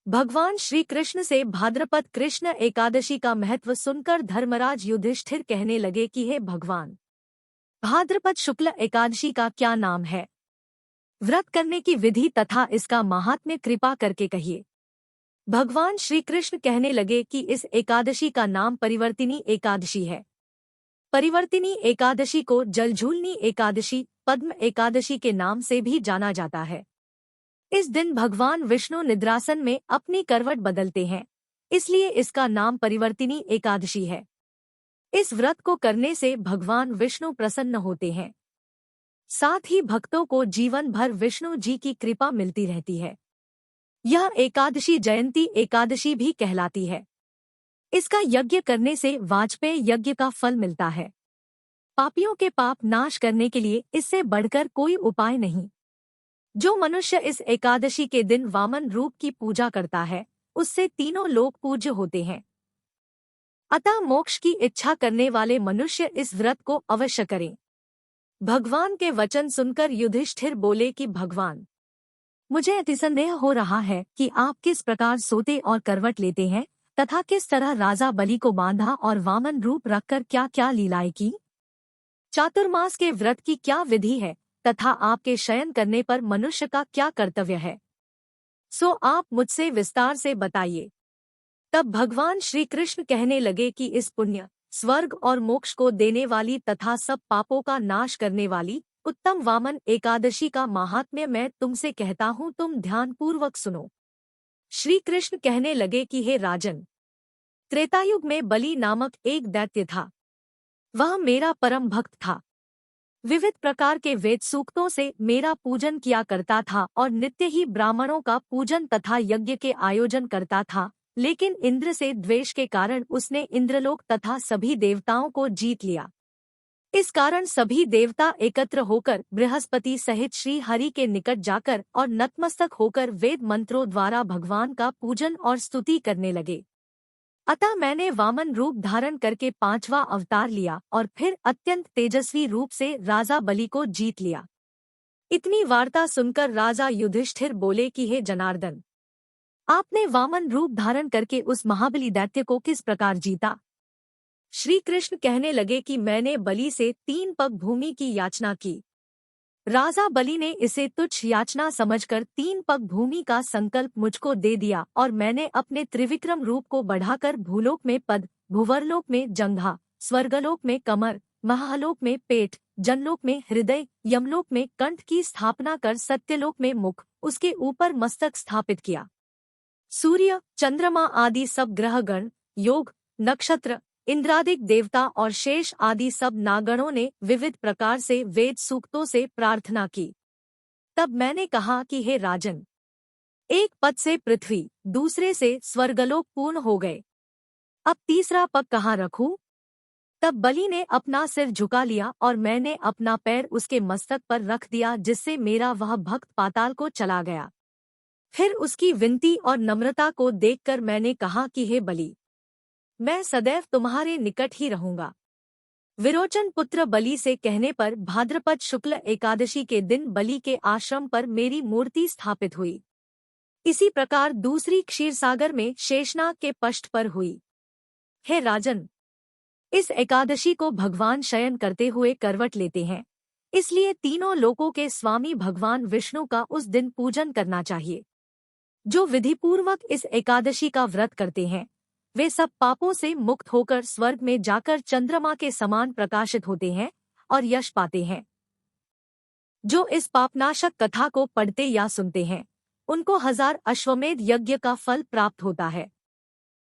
भगवान श्री कृष्ण से भाद्रपद कृष्ण एकादशी का महत्व सुनकर धर्मराज युधिष्ठिर कहने लगे कि हे भगवान, भाद्रपद शुक्ल एकादशी का क्या नाम है? व्रत करने की विधि तथा इसका महात्म्य कृपा करके कहिए। भगवान श्री कृष्ण कहने लगे कि इस एकादशी का नाम परिवर्तिनी एकादशी है। परिवर्तिनी एकादशी को जलझूलनी एकादशी, पद्म एकादशी के नाम से भी जाना जाता है। इस दिन भगवान विष्णु निद्रासन में अपनी करवट बदलते हैं, इसलिए इसका नाम परिवर्तिनी एकादशी है। इस व्रत को करने से भगवान विष्णु प्रसन्न होते हैं। साथ ही भक्तों को जीवन भर विष्णु जी की कृपा मिलती रहती है। यह एकादशी जयंती एकादशी भी कहलाती है। इसका यज्ञ करने से वाजपेय यज्ञ का फल मिलता है। पापियों के पाप नाश करने के लिए इससे बढ़कर कोई उपाय नहीं। जो मनुष्य इस एकादशी के दिन वामन रूप की पूजा करता है, उससे तीनों लोक पूज्य होते हैं। अतः मोक्ष की इच्छा करने वाले मनुष्य इस व्रत को अवश्य करें। भगवान के वचन सुनकर युधिष्ठिर बोले कि भगवान, मुझे अतिसंदेह हो रहा है कि आप किस प्रकार सोते और करवट लेते हैं तथा किस तरह राजा बलि को बांधा और वामन रूप रखकर क्या क्या लीलाएं की। चातुर्मास के व्रत की क्या विधि है तथा आपके शयन करने पर मनुष्य का क्या कर्तव्य है, सो आप मुझसे विस्तार से बताइए। तब भगवान श्री कृष्ण कहने लगे कि इस पुण्य, स्वर्ग और मोक्ष को देने वाली तथा सब पापों का नाश करने वाली उत्तम वामन एकादशी का महात्म्य मैं तुमसे कहता हूँ, तुम ध्यानपूर्वक सुनो। श्री कृष्ण कहने लगे कि हे राजन, त्रेतायुग में बलि नामक एक दैत्य था। वह मेरा परम भक्त था। विविध प्रकार के वेद सूक्तों से मेरा पूजन किया करता था और नित्य ही ब्राह्मणों का पूजन तथा यज्ञ के आयोजन करता था। लेकिन इंद्र से द्वेष के कारण उसने इंद्रलोक तथा सभी देवताओं को जीत लिया। इस कारण सभी देवता एकत्र होकर बृहस्पति सहित श्री हरि के निकट जाकर और नतमस्तक होकर वेद मंत्रों द्वारा भगवान का पूजन और स्तुति करने लगे। अतः मैंने वामन रूप धारण करके 5वां अवतार लिया और फिर अत्यंत तेजस्वी रूप से राजा बलि को जीत लिया। इतनी वार्ता सुनकर राजा युधिष्ठिर बोले कि हे जनार्दन, आपने वामन रूप धारण करके उस महाबली दैत्य को किस प्रकार जीता? श्री कृष्ण कहने लगे कि मैंने बलि से 3 पग भूमि की याचना की। राजा बलि ने इसे तुच्छ याचना समझकर 3 पग भूमि का संकल्प मुझको दे दिया और मैंने अपने त्रिविक्रम रूप को बढ़ाकर भूलोक में पद, भुवरलोक में जंघा, स्वर्गलोक में कमर, महालोक में पेट, जनलोक में हृदय, यमलोक में कंठ की स्थापना कर सत्यलोक में मुख, उसके ऊपर मस्तक स्थापित किया। सूर्य, चंद्रमा आदि सब ग्रहगण, योग, नक्षत्र, इंद्रादिक देवता और शेष आदि सब नागणों ने विविध प्रकार से वेद सूक्तों से प्रार्थना की। तब मैंने कहा कि हे राजन, एक पद से पृथ्वी, दूसरे से स्वर्गलोक पूर्ण हो गए। अब तीसरा पग कहाँ रखूं? तब बलि ने अपना सिर झुका लिया और मैंने अपना पैर उसके मस्तक पर रख दिया, जिससे मेरा वह भक्त पाताल को चला गया। फिर उसकी विनती और नम्रता को देखकर मैंने कहा कि हे बलि, मैं सदैव तुम्हारे निकट ही रहूंगा। विरोचन पुत्र बलि से कहने पर भाद्रपद शुक्ल एकादशी के दिन बलि के आश्रम पर मेरी मूर्ति स्थापित हुई। इसी प्रकार दूसरी क्षीरसागर में शेषनाग के पष्ठ पर हुई। हे राजन, इस एकादशी को भगवान शयन करते हुए करवट लेते हैं, इसलिए तीनों लोकों के स्वामी भगवान विष्णु का उस दिन पूजन करना चाहिए। जो विधिपूर्वक इस एकादशी का व्रत करते हैं, वे सब पापों से मुक्त होकर स्वर्ग में जाकर चंद्रमा के समान प्रकाशित होते हैं और यश पाते हैं। जो इस पापनाशक कथा को पढ़ते या सुनते हैं, उनको 1000 अश्वमेध यज्ञ का फल प्राप्त होता है।